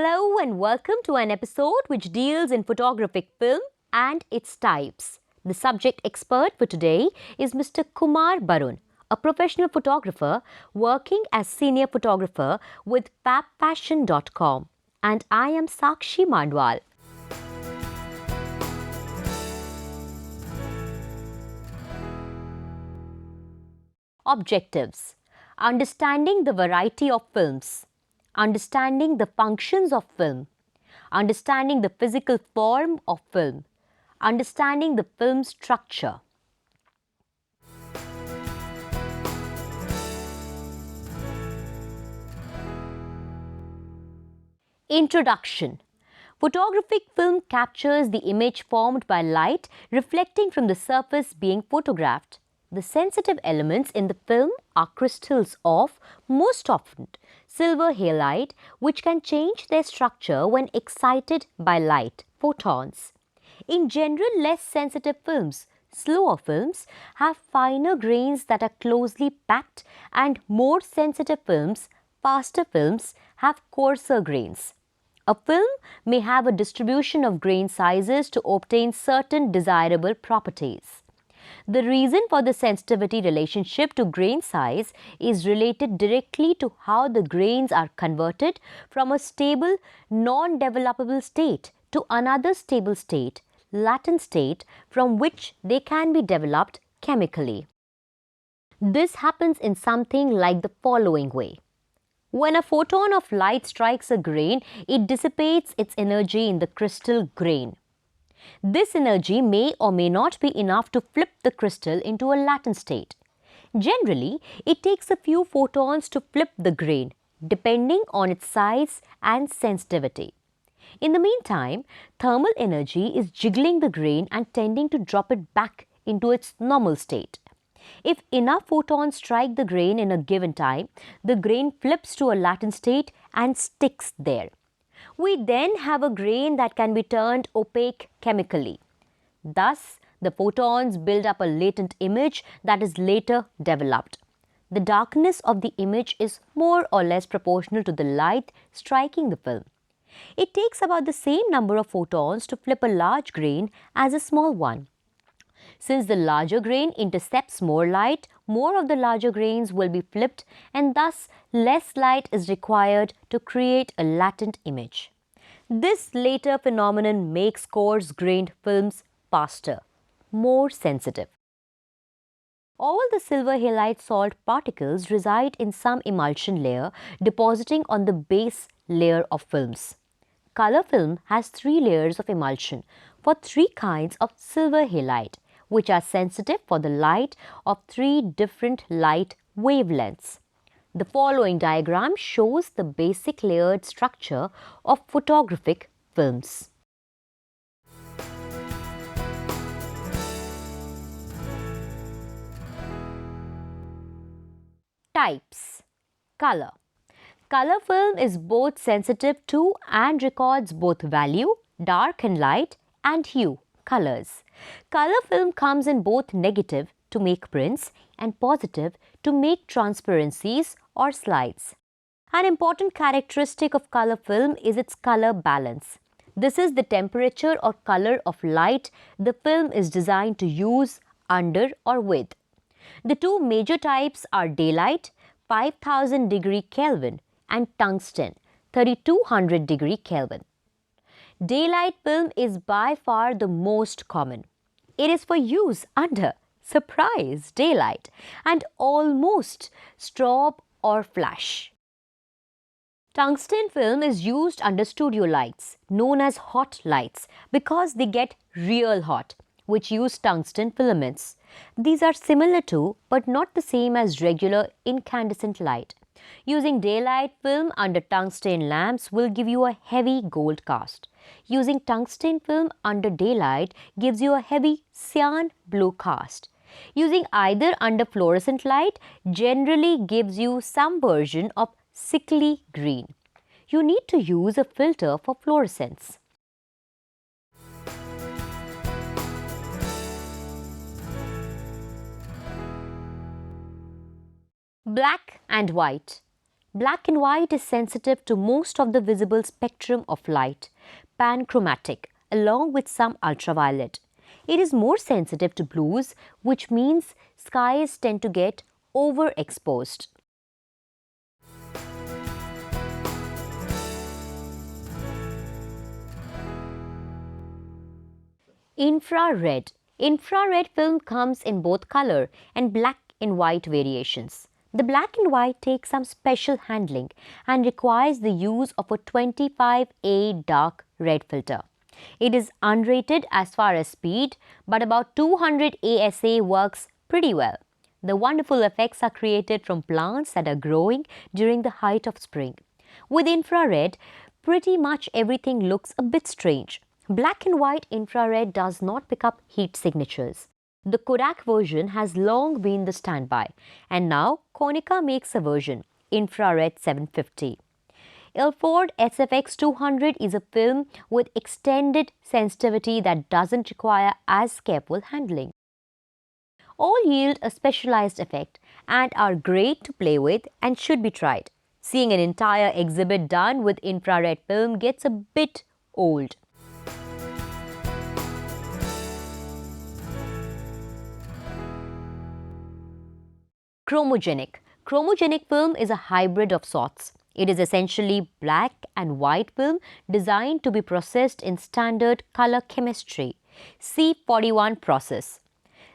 Hello and welcome to an episode which deals in photographic film and its types. The subject expert for today is Mr. Kumar Barun, a professional photographer working as senior photographer with fabfashion.com, and I am Sakshi Mandwal. Objectives: understanding the variety of films, understanding the functions of film, understanding the physical form of film, understanding the film structure. Introduction. Photographic film captures the image formed by light reflecting from the surface being photographed. The sensitive elements in the film are crystals of, most often, silver halide, which can change their structure when excited by light, photons. In general, less sensitive films, slower films, have finer grains that are closely packed, and more sensitive films, faster films, have coarser grains. A film may have a distribution of grain sizes to obtain certain desirable properties. The reason for the sensitivity relationship to grain size is related directly to how the grains are converted from a stable, non-developable state to another stable state, latent state, from which they can be developed chemically. This happens in something like the following way. When a photon of light strikes a grain, it dissipates its energy in the crystal grain. This energy may or may not be enough to flip the crystal into a latent state. Generally, it takes a few photons to flip the grain, depending on its size and sensitivity. In the meantime, thermal energy is jiggling the grain and tending to drop it back into its normal state. If enough photons strike the grain in a given time, the grain flips to a latent state and sticks there. We then have a grain that can be turned opaque chemically. Thus, the photons build up a latent image that is later developed. The darkness of the image is more or less proportional to the light striking the film. It takes about the same number of photons to flip a large grain as a small one. Since the larger grain intercepts more light, more of the larger grains will be flipped, and thus less light is required to create a latent image. This later phenomenon makes coarse-grained films faster, more sensitive. All the silver halide salt particles reside in some emulsion layer depositing on the base layer of films. Color film has 3 layers of emulsion for 3 kinds of silver halide, which are sensitive for the light of 3 different light wavelengths. The following diagram shows the basic layered structure of photographic films. Types. Color. Color film is both sensitive to and records both value, dark and light, and hue, colors. Color film comes in both negative to make prints and positive to make transparencies or slides. An important characteristic of color film is its color balance. This is the temperature or color of light the film is designed to use under or with. The 2 major types are daylight, 5000 degree Kelvin, and tungsten, 3200 degree Kelvin. Daylight film is by far the most common. It is for use under, surprise, daylight, and almost strobe or flash. Tungsten film is used under studio lights, known as hot lights, because they get real hot, which use tungsten filaments. These are similar to, but not the same as regular incandescent light. Using daylight film under tungsten lamps will give you a heavy gold cast. Using tungsten film under daylight gives you a heavy cyan blue cast. Using either under fluorescent light generally gives you some version of sickly green. You need to use a filter for fluorescence. Black and white. Black and white is sensitive to most of the visible spectrum of light, panchromatic, along with some ultraviolet. It is more sensitive to blues, which means skies tend to get overexposed. Infrared. Infrared film comes in both color and black and white variations. The black and white takes some special handling and requires the use of a 25A dark red filter. It is unrated as far as speed, but about 200 ASA works pretty well. The wonderful effects are created from plants that are growing during the height of spring. With infrared, pretty much everything looks a bit strange. Black and white infrared does not pick up heat signatures. The Kodak version has long been the standby, and now Konica makes a version, Infrared 750. Ilford SFX 200 is a film with extended sensitivity that doesn't require as careful handling. All yield a specialized effect and are great to play with and should be tried. Seeing an entire exhibit done with infrared film gets a bit old. Chromogenic. Chromogenic film is a hybrid of sorts. It is essentially black and white film designed to be processed in standard color chemistry, C41 process.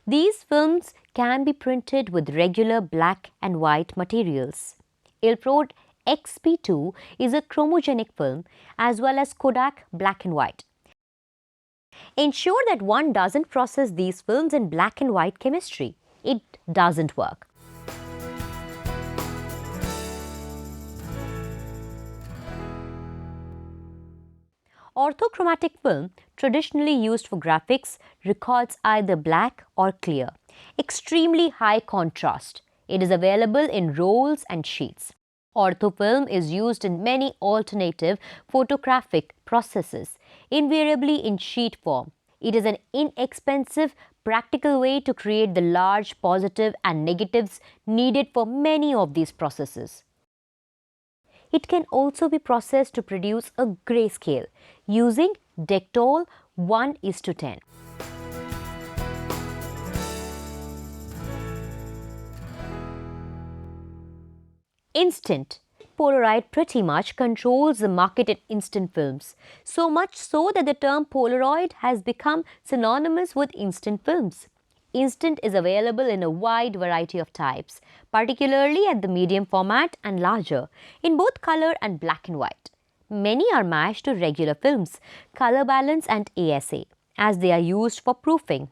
These films can be printed with regular black and white materials. Ilford XP2 is a chromogenic film as well as Kodak black and white. Ensure that one doesn't process these films in black and white chemistry. It doesn't work. Orthochromatic film, traditionally used for graphics, records either black or clear. Extremely high contrast. It is available in rolls and sheets. Orthofilm is used in many alternative photographic processes, invariably in sheet form. It is an inexpensive, practical way to create the large positive and negatives needed for many of these processes. It can also be processed to produce a grayscale using Dectol 1:10. Instant. Polaroid pretty much controls the market in instant films, so much so that the term Polaroid has become synonymous with instant films. Instant is available in a wide variety of types, particularly at the medium format and larger, in both color and black and white. Many are matched to regular films, color balance and ASA, as they are used for proofing.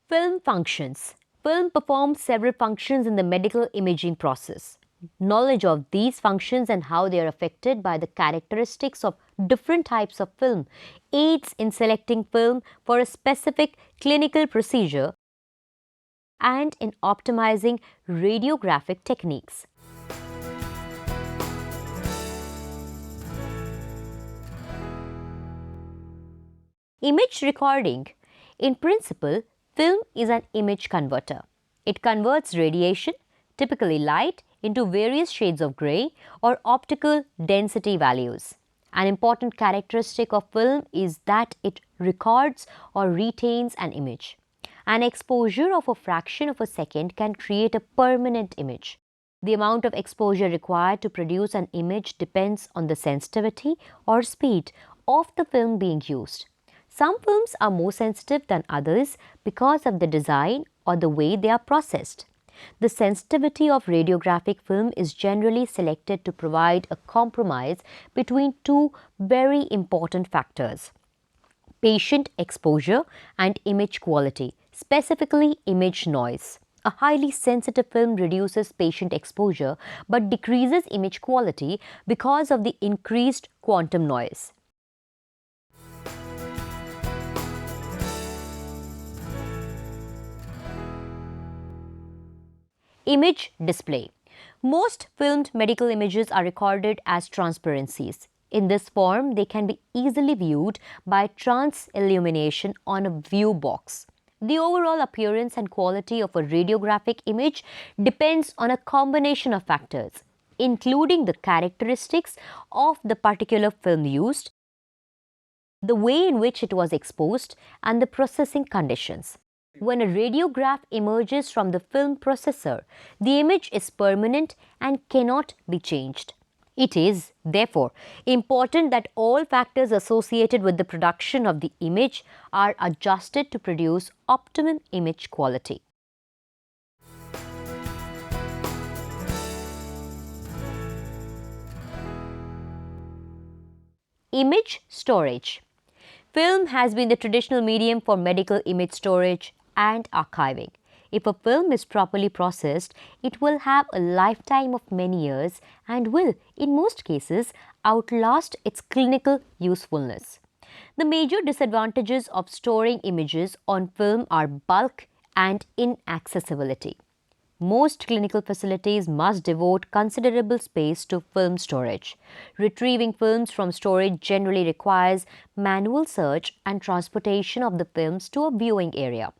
Film functions. Film performs several functions in the medical imaging process. Knowledge of these functions and how they are affected by the characteristics of different types of film aids in selecting film for a specific clinical procedure and in optimizing radiographic techniques. Image recording. In principle, film is an image converter. It converts radiation, typically light, into various shades of grey or optical density values. An important characteristic of film is that it records or retains an image. An exposure of a fraction of a second can create a permanent image. The amount of exposure required to produce an image depends on the sensitivity or speed of the film being used. Some films are more sensitive than others because of the design or the way they are processed. The sensitivity of radiographic film is generally selected to provide a compromise between two very important factors: patient exposure and image quality, specifically image noise. A highly sensitive film reduces patient exposure but decreases image quality because of the increased quantum noise. Image display. Most filmed medical images are recorded as transparencies. In this form, they can be easily viewed by trans-illumination on a view box. The overall appearance and quality of a radiographic image depends on a combination of factors, including the characteristics of the particular film used, the way in which it was exposed, and the processing conditions. When a radiograph emerges from the film processor, the image is permanent and cannot be changed. It is, therefore, important that all factors associated with the production of the image are adjusted to produce optimum image quality. Image storage. Film has been the traditional medium for medical image storage and archiving. If a film is properly processed, it will have a lifetime of many years and will, in most cases, outlast its clinical usefulness. The major disadvantages of storing images on film are bulk and inaccessibility. Most clinical facilities must devote considerable space to film storage. Retrieving films from storage generally requires manual search and transportation of the films to a viewing area.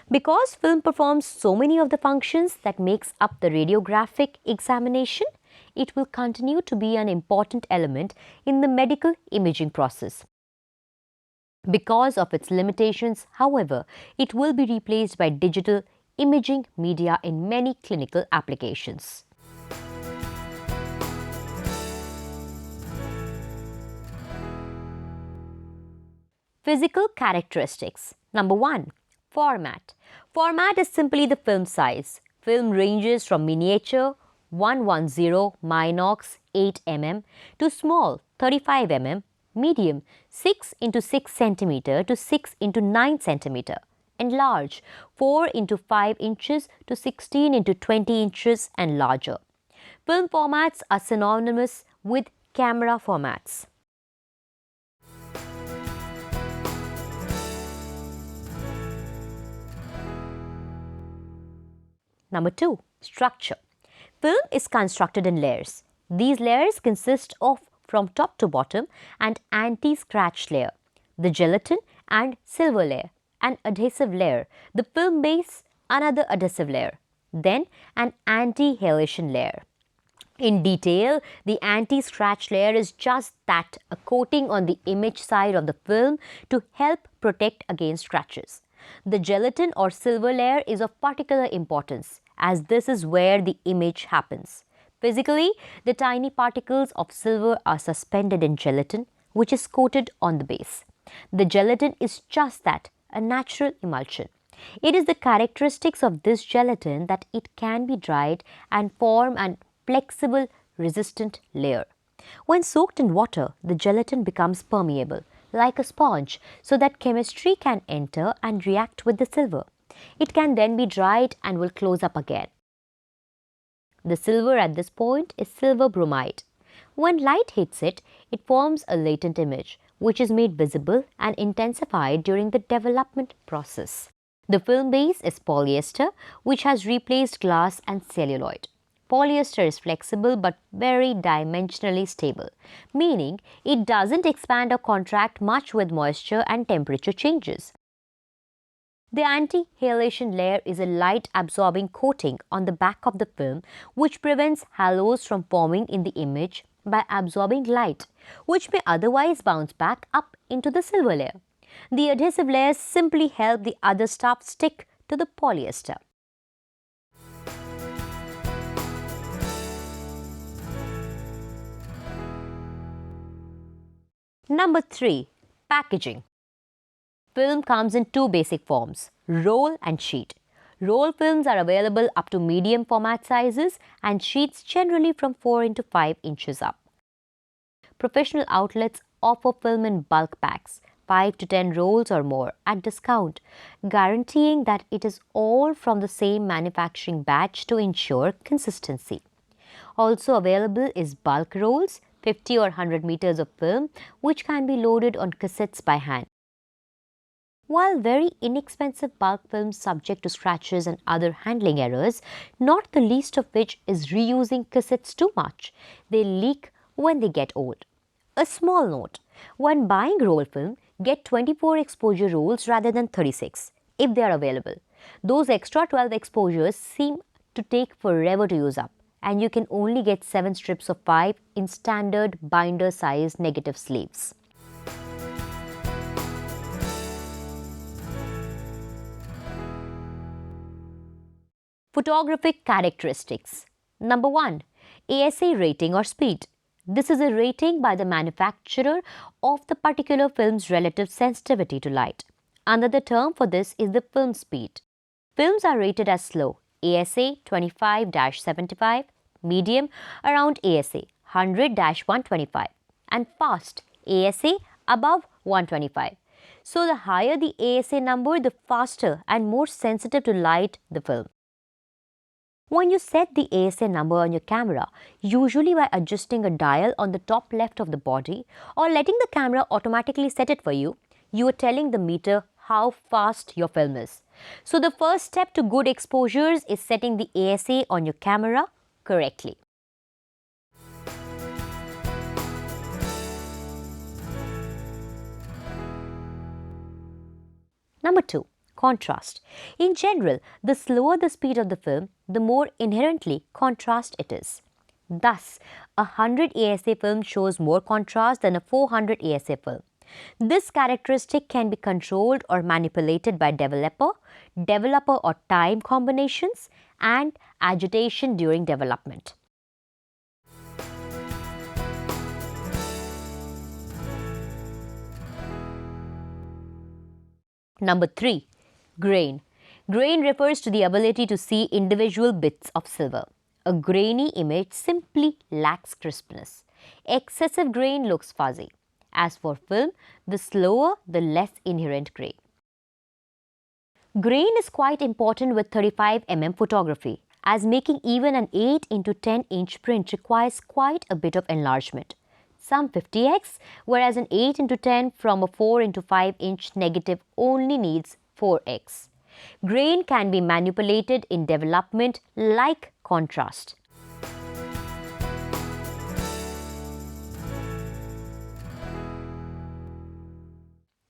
Because film performs so many of the functions that makes up the radiographic examination, it will continue to be an important element in the medical imaging process. Because of its limitations, however, it will be replaced by digital imaging media in many clinical applications. Physical characteristics. Number 1. Format. Format is simply the film size. Film ranges from miniature 110 Minox 8 mm to small 35 mm, medium 6 into 6 cm to 6 into 9 cm, and large 4 into 5 inches to 16 into 20 inches and larger. Film formats are synonymous with camera formats. Number 2. Structure. Film is constructed in layers. These layers consist of, from top to bottom, an anti-scratch layer, the gelatin and silver layer, an adhesive layer, the film base, another adhesive layer, then an anti-halation layer. In detail, the anti-scratch layer is just that, a coating on the image side of the film to help protect against scratches. The gelatin or silver layer is of particular importance, as this is where the image happens. Physically, the tiny particles of silver are suspended in gelatin, which is coated on the base. The gelatin is just that, a natural emulsion. It is the characteristics of this gelatin that it can be dried and form an flexible, resistant layer. When soaked in water, the gelatin becomes permeable, like a sponge, so that chemistry can enter and react with the silver. It can then be dried and will close up again. The silver at this point is silver bromide. When light hits it, it forms a latent image, which is made visible and intensified during the development process. The film base is polyester, which has replaced glass and celluloid. Polyester is flexible but very dimensionally stable, meaning it doesn't expand or contract much with moisture and temperature changes. The anti-halation layer is a light-absorbing coating on the back of the film which prevents halos from forming in the image by absorbing light, which may otherwise bounce back up into the silver layer. The adhesive layers simply help the other stuff stick to the polyester. Number 3. Packaging. Film comes in two basic forms, roll and sheet. Roll films are available up to medium format sizes and sheets generally from 4 into 5 inches up. Professional outlets offer film in bulk packs, 5 to 10 rolls or more, at discount, guaranteeing that it is all from the same manufacturing batch to ensure consistency. Also available is bulk rolls, 50 or 100 meters of film, which can be loaded on cassettes by hand. While very inexpensive bulk films subject to scratches and other handling errors, not the least of which is reusing cassettes too much, they leak when they get old. A small note: when buying roll film, get 24 exposure rolls rather than 36. if they are available. Those extra 12 exposures seem to take forever to use up, and you can only get 7 strips of 5 in standard binder size negative sleeves. Photographic characteristics. Number 1. ASA rating or speed. This is a rating by the manufacturer of the particular film's relative sensitivity to light. Another term for this is the film speed. Films are rated as slow, ASA 25-75, medium around ASA 100-125, and fast, ASA above 125. So the higher the ASA number, the faster and more sensitive to light the film. When you set the ASA number on your camera, usually by adjusting a dial on the top left of the body or letting the camera automatically set it for you, you are telling the meter how fast your film is. So the first step to good exposures is setting the ASA on your camera correctly. Number 2. Contrast. In general, the slower the speed of the film, the more inherently contrast it is. Thus, a 100 ASA film shows more contrast than a 400 ASA film. This characteristic can be controlled or manipulated by developer or time combinations, and agitation during development. Number 3. Grain. Grain refers to the ability to see individual bits of silver. A grainy image simply lacks crispness. Excessive grain looks fuzzy. As for film, the slower, the less inherent grain. Grain is quite important with 35 mm photography, as making even an 8x10 inch print requires quite a bit of enlargement. Some 50x, whereas an 8x10 from a 4x5 inch negative only needs 4x. Grain can be manipulated in development like contrast.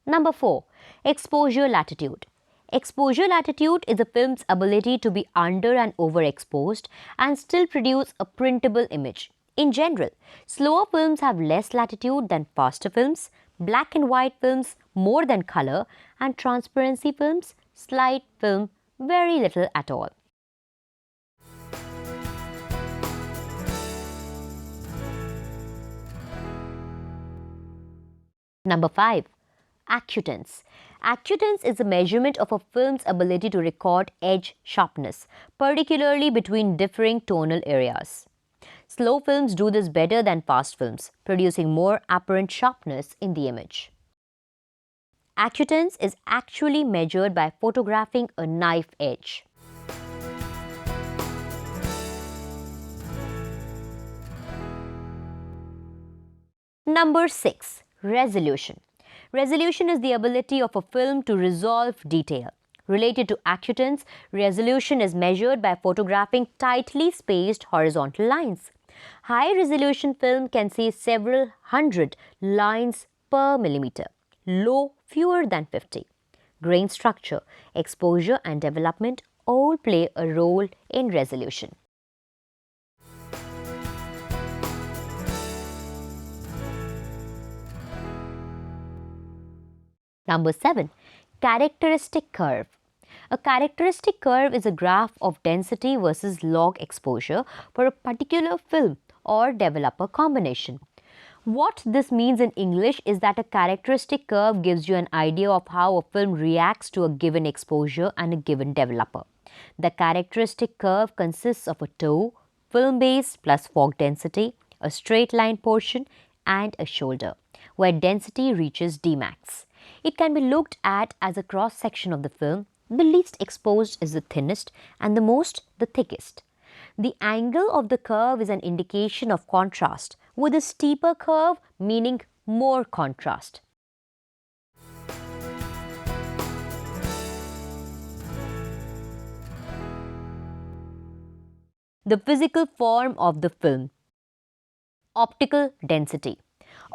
Number 4. Exposure latitude. Exposure latitude is a film's ability to be under and overexposed and still produce a printable image. In general, slower films have less latitude than faster films, black and white films more than color, and transparency films, slight film, very little at all. Number 5. Acutance. Acutance is a measurement of a film's ability to record edge sharpness, particularly between differing tonal areas. Slow films do this better than fast films, producing more apparent sharpness in the image. Acutance is actually measured by photographing a knife edge. Number 6. Resolution. Resolution is the ability of a film to resolve detail. Related to acutance, resolution is measured by photographing tightly spaced horizontal lines. High-resolution film can see several hundred lines per millimeter. Low, fewer than 50. Grain structure, exposure and development all play a role in resolution. Number 7. Characteristic curve. A characteristic curve is a graph of density versus log exposure for a particular film or developer combination. What this means in English is that a characteristic curve gives you an idea of how a film reacts to a given exposure and a given developer. The characteristic curve consists of a toe, film base plus fog density, a straight line portion, and a shoulder, where density reaches Dmax. It can be looked at as a cross-section of the film. The least exposed is the thinnest and the most the thickest. The angle of the curve is an indication of contrast, with a steeper curve meaning more contrast. The physical form of the film. Optical density.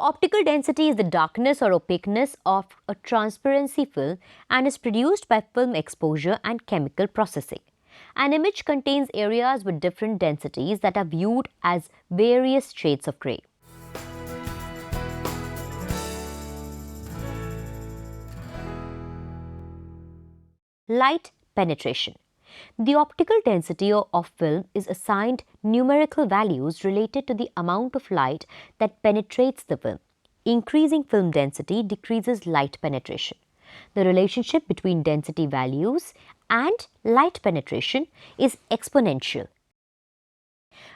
Optical density is the darkness or opaqueness of a transparency film and is produced by film exposure and chemical processing. An image contains areas with different densities that are viewed as various shades of grey. Light penetration. The optical density of film is assigned numerical values related to the amount of light that penetrates the film. Increasing film density decreases light penetration. The relationship between density values and light penetration is exponential.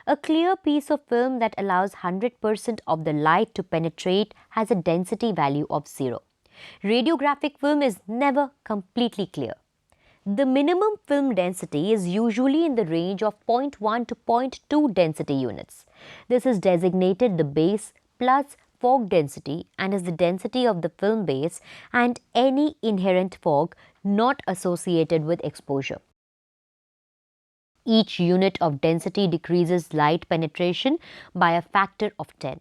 A clear piece of film that allows 100% of the light to penetrate has a density value of 0. Radiographic film is never completely clear. The minimum film density is usually in the range of 0.1 to 0.2 density units. This is designated the base plus fog density and is the density of the film base and any inherent fog not associated with exposure. Each unit of density decreases light penetration by a factor of 10.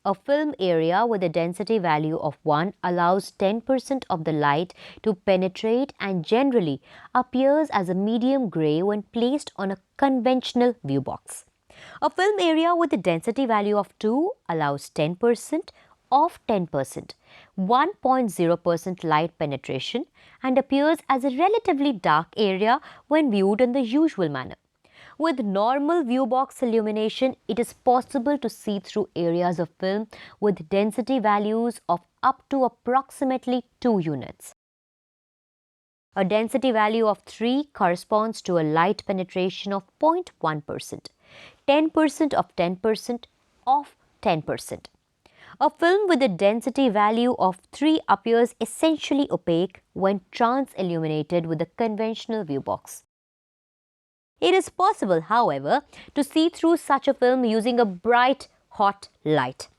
A film area with a density value of 1 allows 10% of the light to penetrate and generally appears as a medium grey when placed on a conventional view box. A film area with a density value of 2 allows 10% of 10%, 1.0% light penetration and appears as a relatively dark area when viewed in the usual manner. With normal view box illumination, it is possible to see through areas of film with density values of up to approximately 2 units. A density value of 3 corresponds to a light penetration of 0.1%, 10% of 10% of 10%. A film with a density value of 3 appears essentially opaque when trans-illuminated with a conventional view box. It is possible, however, to see through such a film using a bright, hot light.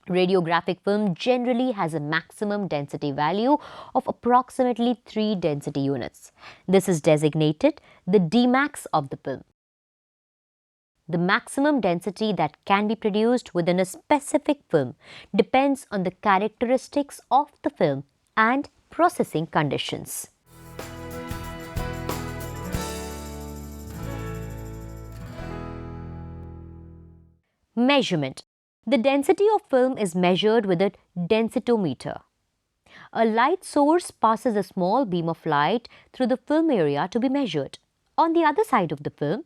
Radiographic film generally has a maximum density value of approximately 3 density units. This is designated the Dmax of the film. The maximum density that can be produced within a specific film depends on the characteristics of the film and processing conditions. Measurement. The density of film is measured with a densitometer. A light source passes a small beam of light through the film area to be measured. On the other side of the film,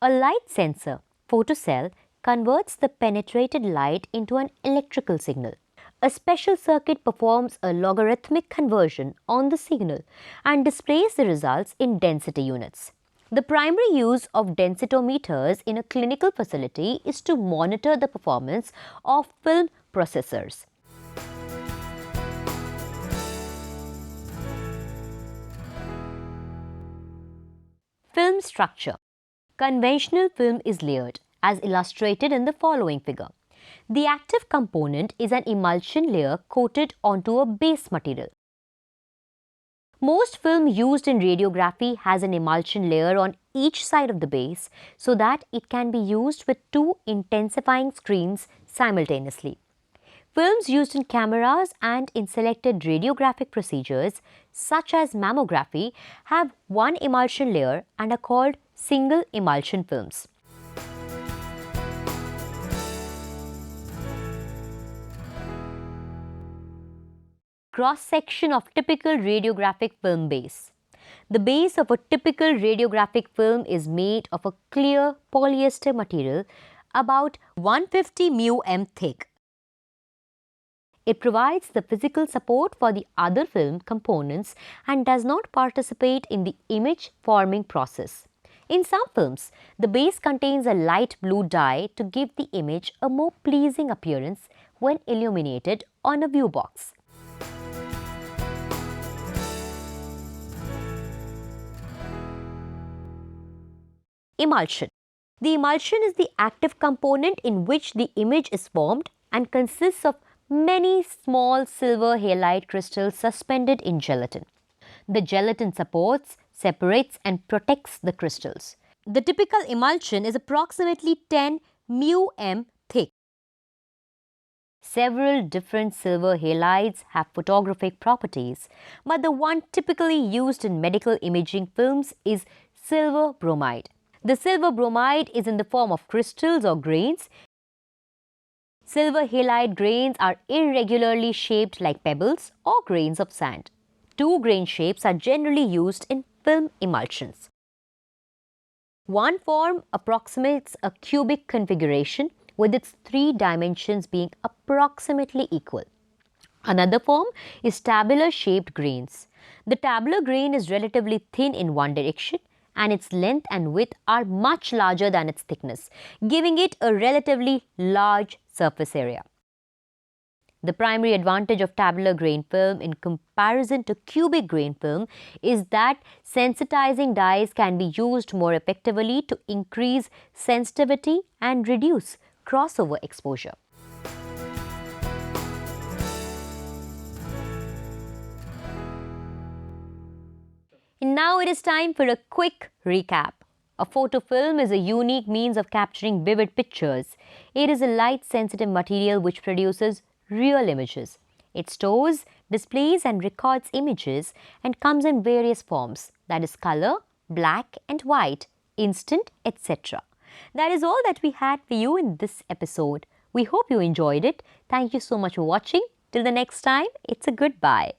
a light sensor, photocell, converts the penetrated light into an electrical signal. A special circuit performs a logarithmic conversion on the signal and displays the results in density units. The primary use of densitometers in a clinical facility is to monitor the performance of film processors. Film structure. Conventional film is layered, as illustrated in the following figure. The active component is an emulsion layer coated onto a base material. Most film used in radiography has an emulsion layer on each side of the base so that it can be used with 2 intensifying screens simultaneously. Films used in cameras and in selected radiographic procedures such as mammography have one emulsion layer and are called single emulsion films. Cross-section of typical radiographic film base. The base of a typical radiographic film is made of a clear polyester material about 150 μm thick. It provides the physical support for the other film components and does not participate in the image forming process. In some films, the base contains a light blue dye to give the image a more pleasing appearance when illuminated on a view box. Emulsion. The emulsion is the active component in which the image is formed and consists of many small silver halide crystals suspended in gelatin. The gelatin supports, separates and protects the crystals. The typical emulsion is approximately 10 μm thick. Several different silver halides have photographic properties, but the one typically used in medical imaging films is silver bromide. The silver bromide is in the form of crystals or grains. Silver halide grains are irregularly shaped like pebbles or grains of sand. Two-grain shapes are generally used in film emulsions. One form approximates a cubic configuration with its three dimensions being approximately equal. Another form is tabular-shaped grains. The tabular grain is relatively thin in one direction and its length and width are much larger than its thickness, giving it a relatively large surface area. The primary advantage of tabular grain film in comparison to cubic grain film is that sensitizing dyes can be used more effectively to increase sensitivity and reduce crossover exposure. And now it is time for a quick recap. A photofilm is a unique means of capturing vivid pictures. It is a light-sensitive material which produces real images. It stores, displays and records images and comes in various forms, that is color, black and white, instant, etc. That is all that we had for you in this episode. We hope you enjoyed it. Thank you so much for watching. Till the next time, it's a goodbye.